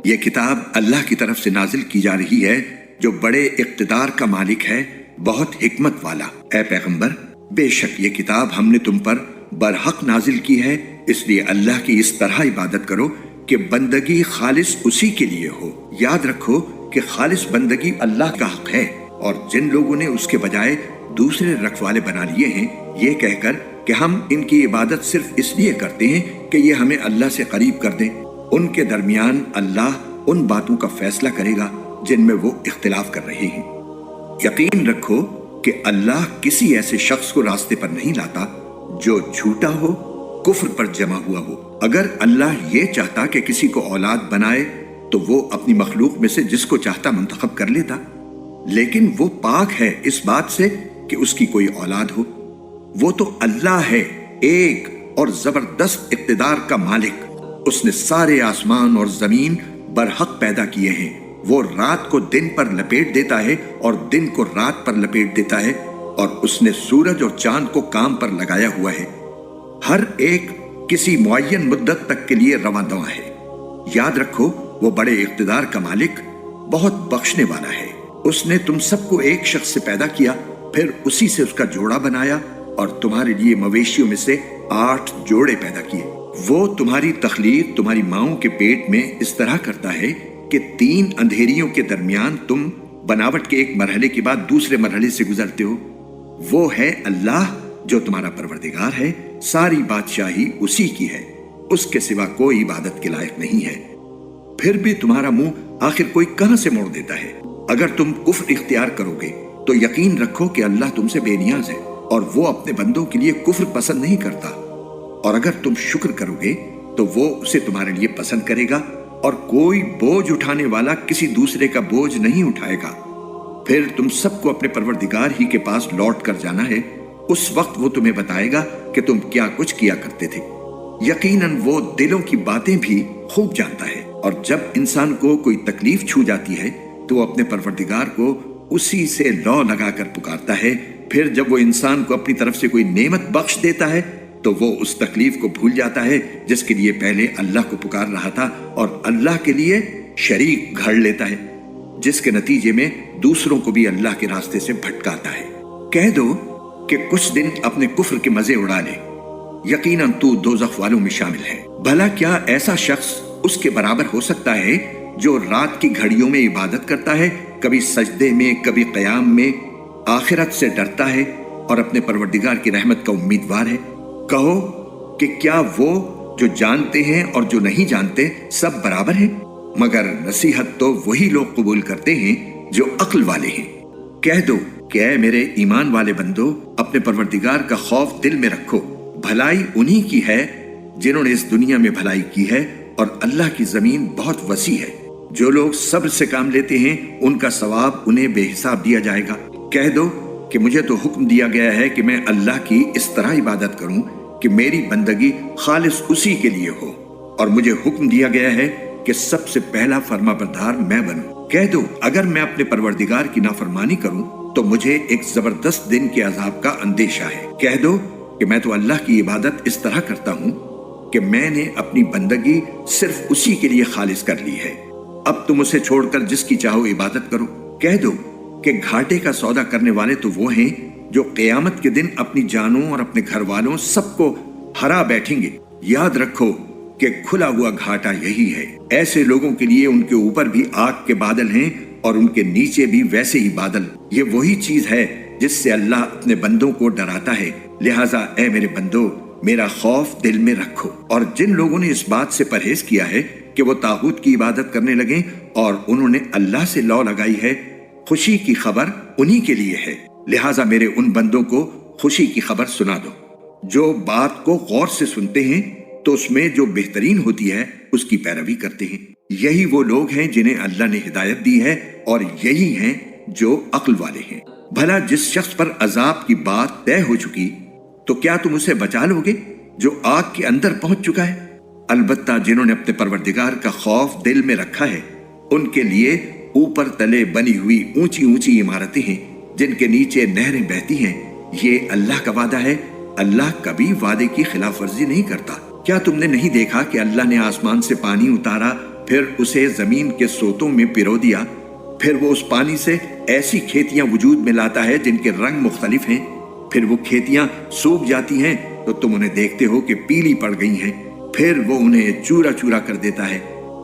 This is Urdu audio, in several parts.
یہ کتاب اللہ کی طرف سے نازل کی جا رہی ہے جو بڑے اقتدار کا مالک ہے، بہت حکمت والا۔ اے پیغمبر، بے شک یہ کتاب ہم نے تم پر برحق نازل کی ہے، اس لیے اللہ کی اس طرح عبادت کرو کہ بندگی خالص اسی کے لیے ہو۔ یاد رکھو کہ خالص بندگی اللہ کا حق ہے، اور جن لوگوں نے اس کے بجائے دوسرے رکھوالے بنا لیے ہیں یہ کہہ کر کہ ہم ان کی عبادت صرف اس لیے کرتے ہیں کہ یہ ہمیں اللہ سے قریب کر دیں، ان کے درمیان اللہ ان باتوں کا فیصلہ کرے گا جن میں وہ اختلاف کر رہے ہیں۔ یقین رکھو کہ اللہ کسی ایسے شخص کو راستے پر نہیں لاتا جو جھوٹا ہو، کفر پر جمع ہوا ہو۔ اگر اللہ یہ چاہتا کہ کسی کو اولاد بنائے تو وہ اپنی مخلوق میں سے جس کو چاہتا منتخب کر لیتا، لیکن وہ پاک ہے اس بات سے کہ اس کی کوئی اولاد ہو۔ وہ تو اللہ ہے، ایک اور زبردست اقتدار کا مالک۔ اس نے سارے آسمان اور زمین برحق پیدا کیے ہیں۔ وہ رات کو دن پر لپیٹ دیتا ہے اور دن کو رات پر لپیٹ دیتا ہے، اور اس نے سورج اور چاند کو کام پر لگایا ہوا ہے۔ ہر ایک کسی معین مدت تک کے لیے رواں دواں ہے۔ یاد رکھو وہ بڑے اقتدار کا مالک بہت بخشنے والا ہے۔ اس نے تم سب کو ایک شخص سے پیدا کیا، پھر اسی سے اس کا جوڑا بنایا اور تمہارے لیے مویشیوں میں سے 8 جوڑے پیدا کیے۔ وہ تمہاری تخلیق تمہاری ماؤں کے پیٹ میں اس طرح کرتا ہے کہ 3 اندھیریوں کے درمیان تم بناوٹ کے ایک مرحلے کے بعد دوسرے مرحلے سے گزرتے ہو۔ وہ ہے اللہ جو تمہارا پروردگار ہے، ساری بادشاہی اسی کی ہے، اس کے سوا کوئی عبادت کے لائق نہیں ہے۔ پھر بھی تمہارا منہ آخر کوئی کہاں سے موڑ دیتا ہے؟ اگر تم کفر اختیار کرو گے تو یقین رکھو کہ اللہ تم سے بے نیاز ہے، اور وہ اپنے بندوں کے لیے کفر پسند نہیں کرتا۔ اور اگر تم شکر کرو گے تو وہ اسے تمہارے لیے پسند کرے گا، اور کوئی بوجھ اٹھانے والا کسی دوسرے کا بوجھ نہیں اٹھائے گا۔ پھر تم سب کو اپنے پروردگار ہی کے پاس لوٹ کر جانا ہے، اس وقت وہ تمہیں بتائے گا کہ تم کیا کچھ کیا کرتے تھے۔ یقیناً وہ دلوں کی باتیں بھی خوب جانتا ہے، اور جب انسان کو کوئی تکلیف چھو جاتی ہے تو وہ اپنے پروردگار کو اسی سے لو لگا کر پکارتا ہے۔ پھر جب وہ انسان کو اپنی طرف سے کوئی نعمت بخش دیتا ہے تو وہ اس تکلیف کو بھول جاتا ہے جس کے لیے پہلے اللہ کو پکار رہا تھا، اور اللہ کے لیے شریک گھڑ لیتا ہے، جس کے نتیجے میں دوسروں کو بھی اللہ کے راستے سے بھٹکاتا ہے۔ کہہ دو کہ کچھ دن اپنے کفر کے مزے اڑا لے، یقیناً تو دوزخ والوں میں شامل ہے۔ بھلا کیا ایسا شخص اس کے برابر ہو سکتا ہے جو رات کی گھڑیوں میں عبادت کرتا ہے، کبھی سجدے میں کبھی قیام میں، آخرت سے ڈرتا ہے اور اپنے پروردگار کی رحمت کا امیدوار ہے؟ کہو کہ کیا وہ جو جانتے ہیں اور جو نہیں جانتے سب برابر ہیں؟ مگر نصیحت تو وہی لوگ قبول کرتے ہیں جو عقل والے ہیں۔ کہہ دو کہ اے میرے ایمان والے بندو، اپنے پروردگار کا خوف دل میں رکھو، بھلائی انہی کی ہے جنہوں نے اس دنیا میں بھلائی کی ہے، اور اللہ کی زمین بہت وسیع ہے۔ جو لوگ صبر سے کام لیتے ہیں ان کا ثواب انہیں بے حساب دیا جائے گا۔ کہہ دو کہ مجھے تو حکم دیا گیا ہے کہ میں اللہ کی اس طرح عبادت کروں کہ میری بندگی خالص اسی کے لیے ہو، اور مجھے حکم دیا گیا ہے کہ سب سے پہلا فرما بردار میں بنوں۔ کہہ دو اگر میں اپنے پروردگار کی نافرمانی کروں تو مجھے ایک زبردست دن کے عذاب کا اندیشہ ہے۔ کہہ دو کہ میں تو اللہ کی عبادت اس طرح کرتا ہوں کہ میں نے اپنی بندگی صرف اسی کے لیے خالص کر لی ہے، اب تم اسے چھوڑ کر جس کی چاہو عبادت کرو۔ کہہ دو کہ گھاٹے کا سودا کرنے والے تو وہ ہیں جو قیامت کے دن اپنی جانوں اور اپنے گھر والوں سب کو ہرا بیٹھیں گے۔ یاد رکھو کہ کھلا ہوا گھاٹا یہی ہے۔ ایسے لوگوں کے لیے ان کے اوپر بھی آگ کے بادل ہیں اور ان کے نیچے بھی ویسے ہی بادل۔ یہ وہی چیز ہے جس سے اللہ اپنے بندوں کو ڈراتا ہے، لہٰذا اے میرے بندو میرا خوف دل میں رکھو۔ اور جن لوگوں نے اس بات سے پرہیز کیا ہے کہ وہ طاغوت کی عبادت کرنے لگیں اور انہوں نے اللہ سے لو لگائی ہے، خوشی کی خبر انہی کے لیے ہے، لہٰذا میرے ان بندوں کو خوشی کی خبر سنا دو جو بات کو غور سے سنتے ہیں تو اس میں جو بہترین ہوتی ہے اس کی پیروی کرتے ہیں۔ یہی وہ لوگ ہیں جنہیں اللہ نے ہدایت دی ہے، اور یہی ہیں جو عقل والے ہیں۔ بھلا جس شخص پر عذاب کی بات طے ہو چکی تو کیا تم اسے بچا لو گے جو آگ کے اندر پہنچ چکا ہے؟ البتہ جنہوں نے اپنے پروردگار کا خوف دل میں رکھا ہے ان کے لیے اوپر تلے بنی ہوئی اونچی اونچی عمارتیں ہیں جن کے نیچے نہریں بہتی ہیں۔ یہ اللہ کا وعدہ ہے، اللہ کبھی وعدے کی خلاف ورزی نہیں کرتا۔ کیا تم نے نہیں دیکھا کہ اللہ نے آسمان سے پانی اتارا پھر اسے زمین کے سوتوں میں پرو دیا، پھر وہ اس پانی سے ایسی کھیتیاں وجود میں لاتا ہے جن کے رنگ مختلف ہیں، پھر وہ کھیتیاں سوکھ جاتی ہیں تو تم انہیں دیکھتے ہو کہ پیلی پڑ گئی ہیں، پھر وہ انہیں چورا چورا کر دیتا ہے۔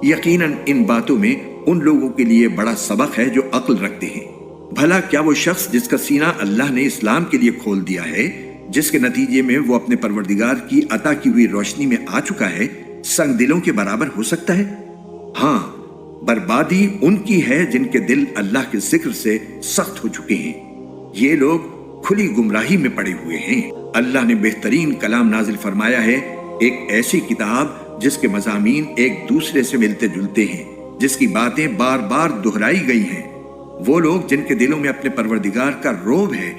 یقیناً ان باتوں میں ان لوگوں کے لیے بڑا سبق ہے جو عقل رکھتے ہیں۔ بھلا کیا وہ شخص جس کا سینہ اللہ نے اسلام کے لیے کھول دیا ہے، جس کے نتیجے میں وہ اپنے پروردگار کی عطا کی ہوئی روشنی میں آ چکا ہے، سنگ دلوں کے برابر ہو سکتا ہے؟ ہاں، بربادی ان کی ہے جن کے دل اللہ کے ذکر سے سخت ہو چکے ہیں۔ یہ لوگ کھلی گمراہی میں پڑے ہوئے ہیں۔ اللہ نے بہترین کلام نازل فرمایا ہے، ایک ایسی کتاب جس کے مضامین ایک دوسرے سے ملتے جلتے ہیں، جس کی باتیں بار بار دہرائی گئی ہیں۔ وہ لوگ جن کے دلوں میں اپنے پروردگار کا رعب ہے،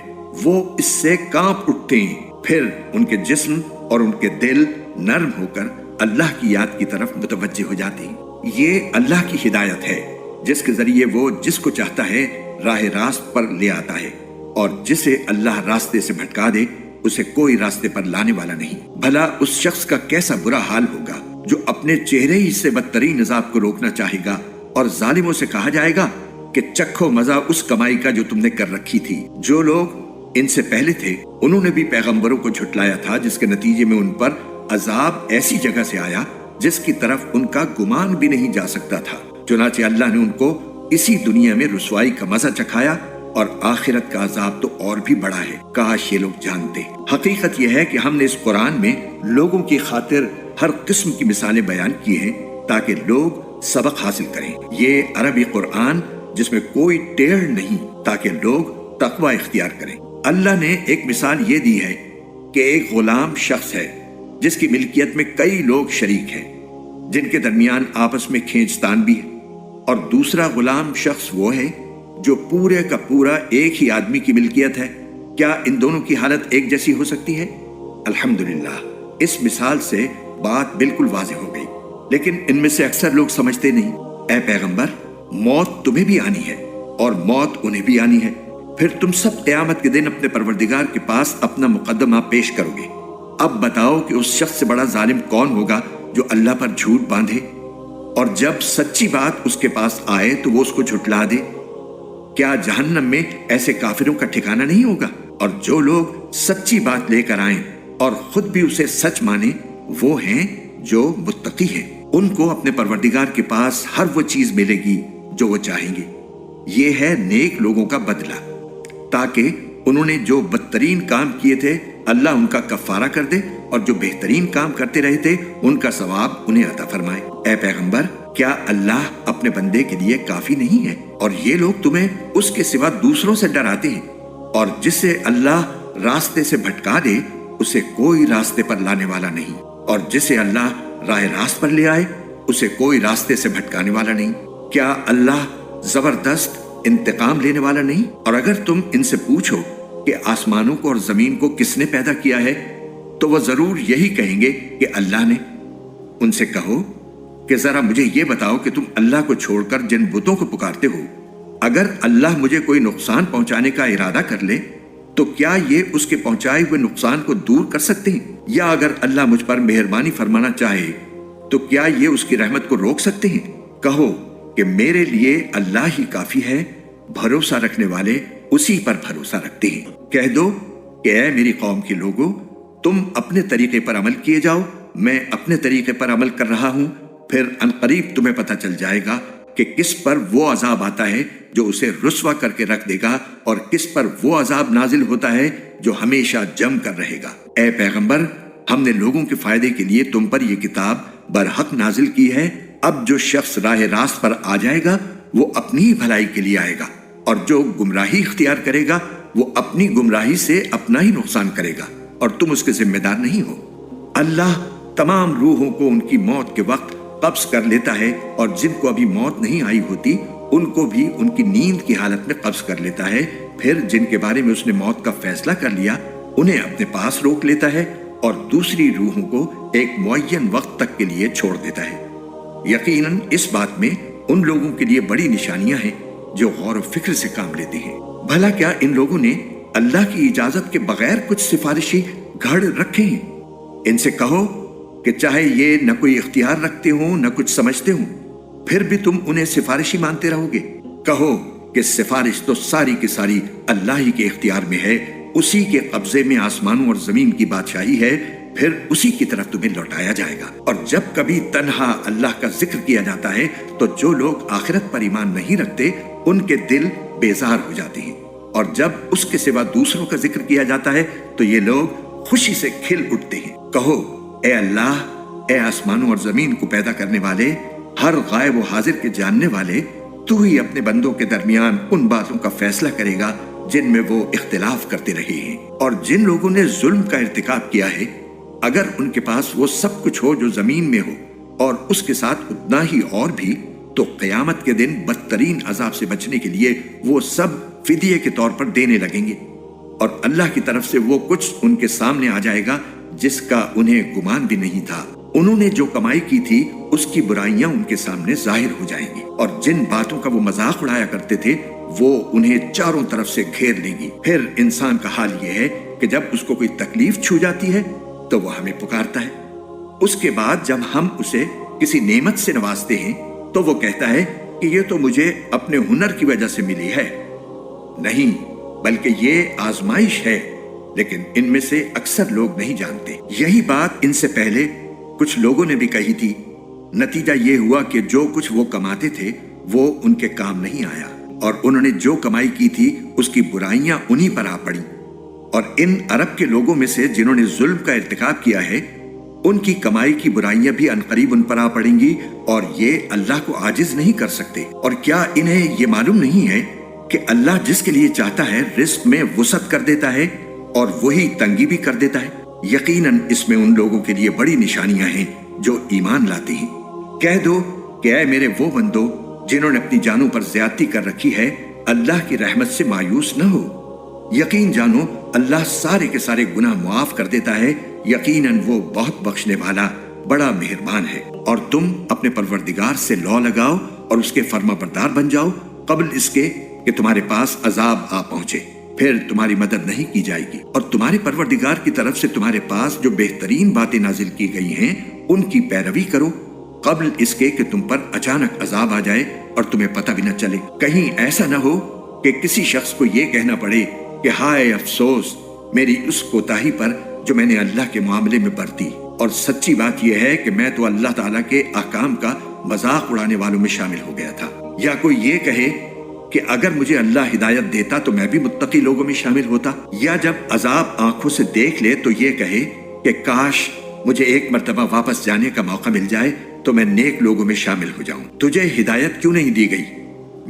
وہ اس سے کانپ اٹھتے ہیں، پھر ان کے جسم اور ان کے دل نرم ہو کر اللہ کی یاد کی طرف متوجہ ہو جاتے ہیں۔ یہ اللہ کی ہدایت ہے، جس کے ذریعے وہ جس کو چاہتا ہے راہ راست پر لے آتا ہے، اور جسے اللہ راستے سے بھٹکا دے اسے کوئی راستے پر لانے والا نہیں۔ بھلا اس شخص کا کیسا برا حال ہوگا جو اپنے چہرے ہی سے بدترین عذاب کو روکنا چاہے گا، اور ظالموں سے کہا جائے گا کہ چکھو مزہ اس کمائی کا جو تم نے کر رکھی تھی۔ جو لوگ ان سے پہلے تھے انہوں نے بھی پیغمبروں کو جھٹلایا تھا، جس کے نتیجے میں ان پر عذاب ایسی جگہ سے آیا جس کی طرف ان کا گمان بھی نہیں جا سکتا تھا۔ چنانچہ اللہ نے ان کو اسی دنیا میں رسوائی کا مزہ چکھایا، اور آخرت کا عذاب تو اور بھی بڑا ہے، کاش یہ لوگ جانتے۔ حقیقت یہ ہے کہ ہم نے اس قرآن میں لوگوں کی خاطر ہر قسم کی مثالیں بیان کی ہیں تاکہ لوگ سبق حاصل کریں۔ یہ عربی قرآن جس میں کوئی ٹیڑھ نہیں، تاکہ لوگ تقوی اختیار کریں۔ اللہ نے ایک مثال یہ دی ہے کہ ایک غلام شخص ہے جس کی ملکیت میں کئی لوگ شریک ہیں، جن کے درمیان آپس میں کھینچتان بھی ہے، اور دوسرا غلام شخص وہ ہے جو پورے کا پورا ایک ہی آدمی کی ملکیت ہے۔ کیا ان دونوں کی حالت ایک جیسی ہو سکتی ہے؟ الحمدللہ، اس مثال سے بات بالکل واضح ہو گئی، لیکن ان میں سے اکثر لوگ سمجھتے نہیں۔ اے پیغمبر، موت تمہیں بھی آنی ہے اور موت انہیں بھی آنی ہے، پھر تم سب قیامت کے دن اپنے پروردگار کے پاس اپنا مقدمہ پیش کرو گے۔ اب بتاؤ کہ اس شخص سے بڑا ظالم کون ہوگا جو اللہ پر جھوٹ باندھے، اور جب سچی بات اس کے پاس آئے تو وہ اس کو جھٹلا دے؟ کیا جہنم میں ایسے کافروں کا ٹھکانہ نہیں ہوگا؟ اور جو لوگ سچی بات لے کر آئیں اور خود بھی اسے سچ مانیں، وہ ہیں جو متقی ہیں، ان کو اپنے پروردگار کے پاس ہر وہ چیز ملے گی جو وہ چاہیں گے۔ یہ ہے نیک لوگوں کا بدلہ، تاکہ انہوں نے جو بدترین کام کیے تھے اللہ ان کا کفارہ کر دے، اور جو بہترین کام کرتے رہے تھے ان کا ثواب انہیں عطا فرمائے۔ اے پیغمبر، کیا اللہ اپنے بندے کے لیے کافی نہیں ہے؟ اور یہ لوگ تمہیں اس کے سوا دوسروں سے ڈراتے ہیں، اور جسے اللہ راستے سے بھٹکا دے اسے کوئی راستے پر لانے والا نہیں، اور جسے اللہ راہ راست پر لے آئے اسے کوئی راستے سے بھٹکانے والا نہیں۔ کیا اللہ زبردست انتقام لینے والا نہیں؟ اور اگر تم ان سے پوچھو کہ آسمانوں کو اور زمین کو کس نے پیدا کیا ہے تو وہ ضرور یہی کہیں گے کہ اللہ نے۔ ان سے کہو کہ ذرا مجھے یہ بتاؤ کہ تم اللہ کو چھوڑ کر جن بتوں کو پکارتے ہو، اگر اللہ مجھے کوئی نقصان پہنچانے کا ارادہ کر لے تو کیا یہ اس کے پہنچائے ہوئے نقصان کو دور کر سکتے ہیں؟ یا اگر اللہ مجھ پر مہربانی فرمانا چاہے تو کیا یہ اس کی رحمت کو روک سکتے ہیں؟ کہو کہ میرے لیے اللہ ہی کافی ہے، بھروسہ رکھنے والے اسی پر بھروسہ رکھتے ہیں۔ کہہ دو کہ اے میری قوم کے لوگوں، تم اپنے طریقے پر عمل کیے جاؤ، میں اپنے طریقے پر عمل کر رہا ہوں، پھر عنقریب تمہیں پتہ چل جائے گا کہ کس پر وہ عذاب آتا ہے جو اسے رسوا کر کے رکھ دے گا، اور کس پر وہ عذاب نازل ہوتا ہے جو ہمیشہ جم کر رہے گا۔ اے پیغمبر، ہم نے لوگوں کے فائدے کے لیے تم پر یہ کتاب برحق نازل کی ہے۔ اب جو شخص راہ راست پر آ جائے گا وہ اپنی ہی بھلائی کے لیے آئے گا، اور جو گمراہی اختیار کرے گا وہ اپنی گمراہی سے اپنا ہی نقصان کرے گا، اور تم اس کے ذمہ دار نہیں ہو۔ اللہ تمام روحوں کو ان کی موت کے وقت قبض کر لیتا ہے، اور جن کو ابھی موت نہیں آئی ہوتی ان کو بھی ان کی نیند کی حالت میں قبض کر لیتا ہے، پھر جن کے بارے میں اس نے موت کا فیصلہ کر لیا انہیں اپنے پاس روک لیتا ہے، اور دوسری روحوں کو ایک معین وقت تک کے لیے چھوڑ دیتا ہے۔ یقیناً اس بات میں ان لوگوں کے لیے بڑی نشانیاں ہیں جو غور و فکر سے کام لیتے ہیں۔ بھلا کیا ان لوگوں نے اللہ کی اجازت کے بغیر کچھ سفارشی گھڑ رکھے ہیں؟ ان سے کہو کہ چاہے یہ نہ کوئی اختیار رکھتے ہوں نہ کچھ سمجھتے ہوں، پھر بھی تم انہیں سفارشی مانتے رہو گے؟ کہو کہ سفارش تو ساری کی ساری اللہ ہی کے اختیار میں ہے، اسی کے قبضے میں آسمانوں اور زمین کی بادشاہی ہے، پھر اسی کی طرف تمہیں لوٹایا جائے گا۔ اور جب کبھی تنہا اللہ کا ذکر کیا جاتا ہے تو جو لوگ آخرت پر ایمان نہیں رکھتے ان کے دل بیزار ہو جاتے ہیں، اور جب اس کے سوا دوسروں کا ذکر کیا جاتا ہے تو یہ لوگ خوشی سے کھل اٹھتے ہیں۔ کہو اے اللہ، اے آسمانوں اور زمین کو پیدا کرنے والے، ہر غائب و حاضر کے جاننے والے، تو ہی اپنے بندوں کے درمیان ان باتوں کا فیصلہ کرے گا جن میں وہ اختلاف کرتے رہے ہیں۔ اور جن لوگوں نے ظلم کا ارتکاب کیا ہے، اگر ان کے پاس وہ سب کچھ ہو جو زمین میں ہو اور اس کے ساتھ اتنا ہی اور بھی، تو قیامت کے دن بدترین عذاب سے بچنے کے لیے وہ سب فدیے کے طور پر دینے لگیں گے، اور اللہ کی طرف سے وہ کچھ ان کے سامنے آ جائے گا جس کا انہیں گمان بھی نہیں تھا۔ انہوں نے جو کمائی کی تھی اس کی برائیاں ان کے سامنے ظاہر ہو جائیں گی، اور جن باتوں کا وہ مذاق اڑایا کرتے تھے وہ انہیں چاروں طرف سے گھیر لیں گی۔ پھر انسان کا حال یہ ہے کہ جب اس کو کوئی تکلیف چھو جاتی ہے تو وہ ہمیں پکارتا ہے، اس کے بعد جب ہم اسے کسی نعمت سے نوازتے ہیں تو وہ کہتا ہے کہ یہ تو مجھے اپنے ہنر کی وجہ سے ملی ہے۔ نہیں، بلکہ یہ آزمائش ہے، لیکن ان میں سے اکثر لوگ نہیں جانتے۔ یہی بات ان سے پہلے کچھ لوگوں نے بھی کہی تھی، نتیجہ یہ ہوا کہ جو کچھ وہ کماتے تھے وہ ان کے کام نہیں آیا، اور انہوں نے جو کمائی کی تھی اس کی برائیاں انہی پر آ پڑیں۔ اور ان عرب کے لوگوں میں سے جنہوں نے ظلم کا ارتکاب کیا ہے، ان کی کمائی کی برائیاں بھی عنقریب ان پر آ پڑیں گی، اور یہ اللہ کو عاجز نہیں کر سکتے۔ اور کیا انہیں یہ معلوم نہیں ہے کہ اللہ جس کے لیے چاہتا ہے رزق میں وسعت کر دیتا ہے اور وہی تنگی بھی کر دیتا ہے؟ یقیناً اس میں ان لوگوں کے لیے بڑی نشانیاں ہیں جو ایمان لاتے ہیں۔ کہہ دو کہ اے میرے وہ بندو جنہوں نے اپنی جانوں پر زیادتی کر رکھی ہے، اللہ کی رحمت سے مایوس نہ ہو، یقین جانو اللہ سارے کے سارے گناہ معاف کر دیتا ہے، یقیناً وہ بہت بخشنے والا بڑا مہربان ہے۔ اور تم اپنے پروردگار سے لو لگاؤ اور اس کے فرما بردار بن جاؤ قبل اس کے کہ تمہارے پاس عذاب آ پہنچے، پھر تمہاری مدد نہیں کی جائے گی۔ اور تمہارے پروردگار کی طرف سے تمہارے پاس جو بہترین باتیں نازل کی گئی ہیں ان کی پیروی کرو قبل اس کے کہ تم پر اچانک عذاب آ جائے اور تمہیں پتہ بھی نہ چلے۔ کہیں ایسا نہ ہو کہ کسی شخص کو یہ کہنا پڑے کہ ہائے افسوس میری اس کوتاہی پر جو میں نے اللہ کے معاملے میں برتی، اور سچی بات یہ ہے کہ میں تو اللہ تعالیٰ کے احکام کا مذاق اڑانے والوں میں شامل ہو گیا تھا۔ یا کوئی یہ کہے کہ اگر مجھے اللہ ہدایت دیتا تو میں بھی متقی لوگوں میں شامل ہوتا، یا جب عذاب آنکھوں سے دیکھ لے تو یہ کہے کہ کاش مجھے ایک مرتبہ واپس جانے کا موقع مل جائے تو میں نیک لوگوں میں شامل ہو جاؤں۔ تجھے ہدایت کیوں نہیں دی گئی؟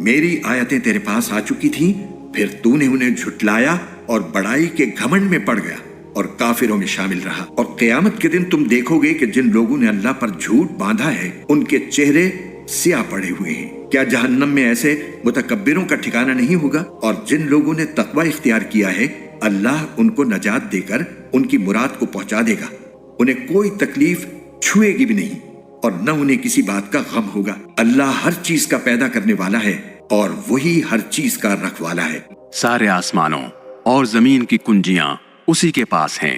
میری آیتیں تیرے پاس آ چکی تھیں، پھر تو نے انہیں جھٹلایا اور بڑائی کے گھمنڈ میں پڑ گیا اور کافروں میں شامل رہا۔ اور قیامت کے دن تم دیکھو گے کہ جن لوگوں نے اللہ پر جھوٹ باندھا ہے ان کے چہرے سیاہ پڑے ہوئے ہیں۔ کیا جہنم میں ایسے متکبروں کا ٹھکانہ نہیں ہوگا؟ اور جن لوگوں نے تقوی اختیار کیا ہے اللہ ان کو نجات دے کر ان کی مراد کو پہنچا دے گا، انہیں کوئی تکلیف چھوئے گی بھی نہیں اور نہ انہیں کسی بات کا غم ہوگا۔ اللہ ہر چیز کا پیدا کرنے والا ہے اور وہی ہر چیز کا رکھوالا ہے۔ سارے آسمانوں اور زمین کی کنجیاں اسی کے پاس ہیں،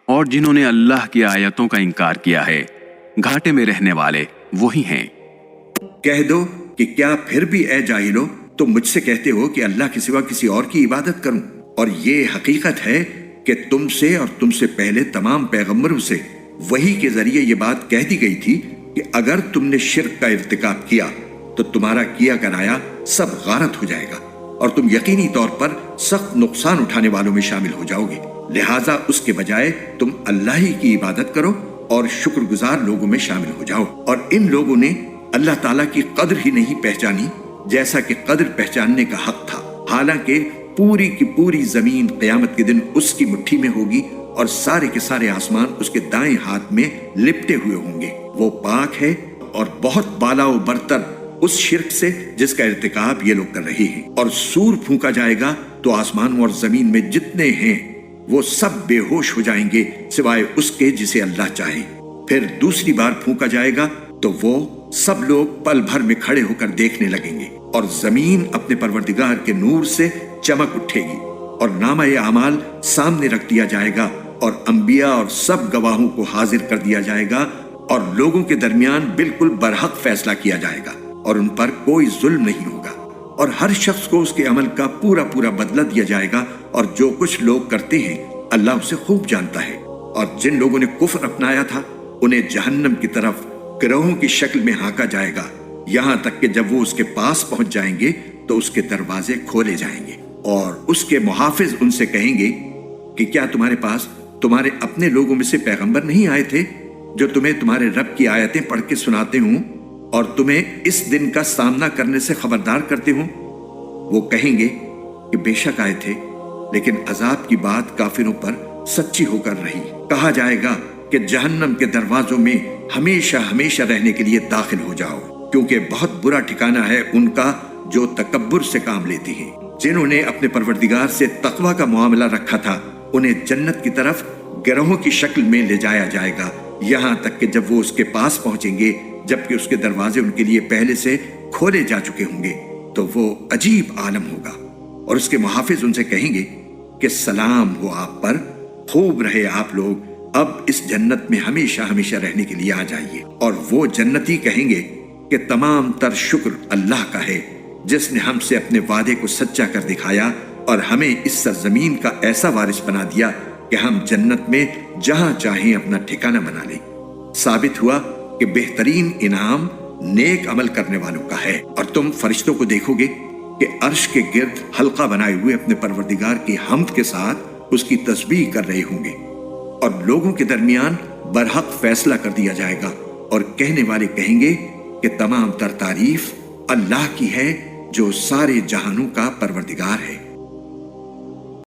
اور جنہوں نے اللہ کی آیتوں کا انکار کیا ہے گھاٹے میں رہنے والے وہی ہیں۔ کہہ دو کہ کیا پھر بھی اے جاہلو تم مجھ سے کہتے ہو کہ اللہ کے سوا کسی اور کی عبادت کروں؟ اور یہ حقیقت ہے کہ تم سے اور تم سے پہلے تمام پیغمبروں سے وحی کے ذریعے یہ بات کہہ دی گئی تھی کہ اگر تم نے شرک کا ارتکاب کیا تو تمہارا کیا کرایا سب غارت ہو جائے گا اور تم یقینی طور پر سخت نقصان اٹھانے والوں میں شامل ہو جاؤ گے، لہٰذا اس کے بجائے تم اللہ ہی کی عبادت کرو اور شکر گزار لوگوں میں شامل ہو جاؤ۔ اور ان لوگوں نے اللہ تعالیٰ کی قدر ہی نہیں پہچانی جیسا کہ قدر پہچاننے کا حق تھا، حالانکہ پوری کی پوری زمین قیامت کے دن اس کی مٹھی میں ہوگی اور سارے کے سارے آسمان اس کے دائیں ہاتھ میں لپٹے ہوئے ہوں گے۔ وہ پاک ہے اور بہت بالا و برتر اس شرک سے جس کا ارتکاب یہ لوگ کر رہے ہیں۔ اور سور پھونکا جائے گا تو آسمانوں اور زمین میں جتنے ہیں وہ سب بے ہوش ہو جائیں گے سوائے اس کے جسے اللہ چاہے۔ پھر دوسری بار پھونکا جائے گا تو وہ سب لوگ پل بھر میں کھڑے ہو کر دیکھنے لگیں گے، اور زمین اپنے پروردگار کے نور سے چمک اٹھے گی، اور نامہ اعمال سامنے رکھ دیا جائے گا، اور انبیاء اور سب گواہوں کو حاضر کر دیا جائے گا، اور لوگوں کے درمیان بالکل برحق فیصلہ کیا جائے گا۔ اور ان پر کوئی ظلم نہیں ہوگا، اور ہر شخص کو اس کے عمل کا پورا پورا بدلہ دیا جائے گا، اور جو کچھ لوگ کرتے ہیں اللہ اسے خوب جانتا ہے۔ اور جن لوگوں نے کفر اپنایا تھا انہیں جہنم کی طرف گروہوں کی شکل میں ہانکا جائے گا، یہاں تک کہ جب وہ اس کے پاس پہنچ جائیں گے تو اس کے دروازے کھولے جائیں گے، اور اس کے محافظ ان سے کہیں گے کہ کیا تمہارے پاس تمہارے اپنے لوگوں میں سے پیغمبر نہیں آئے تھے جو تمہیں تمہارے رب کی آیتیں پڑھ کے سناتے ہوں اور تمہیں اس دن کا سامنا کرنے سے خبردار کرتے ہوں؟ وہ کہیں گے کہ بے شک آئے تھے، لیکن عذاب کی بات کافروں پر سچی ہو کر رہی۔ کہا جائے گا کہ جہنم کے دروازوں میں ہمیشہ ہمیشہ رہنے کے لیے داخل ہو جاؤ، کیونکہ بہت برا ٹھکانہ ہے ان کا جو تکبر سے کام لیتی ہیں۔ جنہوں نے اپنے پروردگار سے تقوی کا معاملہ رکھا تھا انہیں جنت کی طرف گروہوں کی شکل میں لے جایا جائے گا، یہاں تک کہ جب وہ اس کے پاس پہنچیں گے جبکہ اس کے دروازے ان کے لیے پہلے سے کھولے جا چکے ہوں گے، تو وہ عجیب عالم ہوگا، اور اس کے محافظ ان سے کہیں گے کہ سلام ہو آپ پر، خوب رہے آپ لوگ، اب اس جنت میں ہمیشہ ہمیشہ رہنے کے لیے آ جائیے۔ اور وہ جنتی کہیں گے کہ تمام تر شکر اللہ کا ہے جس نے ہم سے اپنے وعدے کو سچا کر دکھایا اور ہمیں اس سرزمین کا ایسا وارث بنا دیا کہ ہم جنت میں جہاں چاہیں اپنا ٹھکانہ بنا لیں۔ ثابت ہوا کہ بہترین انعام نیک عمل کرنے والوں کا ہے۔ اور تم فرشتوں کو دیکھو گے کہ عرش کے گرد حلقہ بنائے ہوئے اپنے پروردگار کی حمد کے ساتھ اس کی تسبیح کر رہے ہوں گے، اور لوگوں کے درمیان برحق فیصلہ کر دیا جائے گا، اور کہنے والے کہیں گے کہ تمام تر تعریف اللہ کی ہے جو سارے جہانوں کا پروردگار ہے۔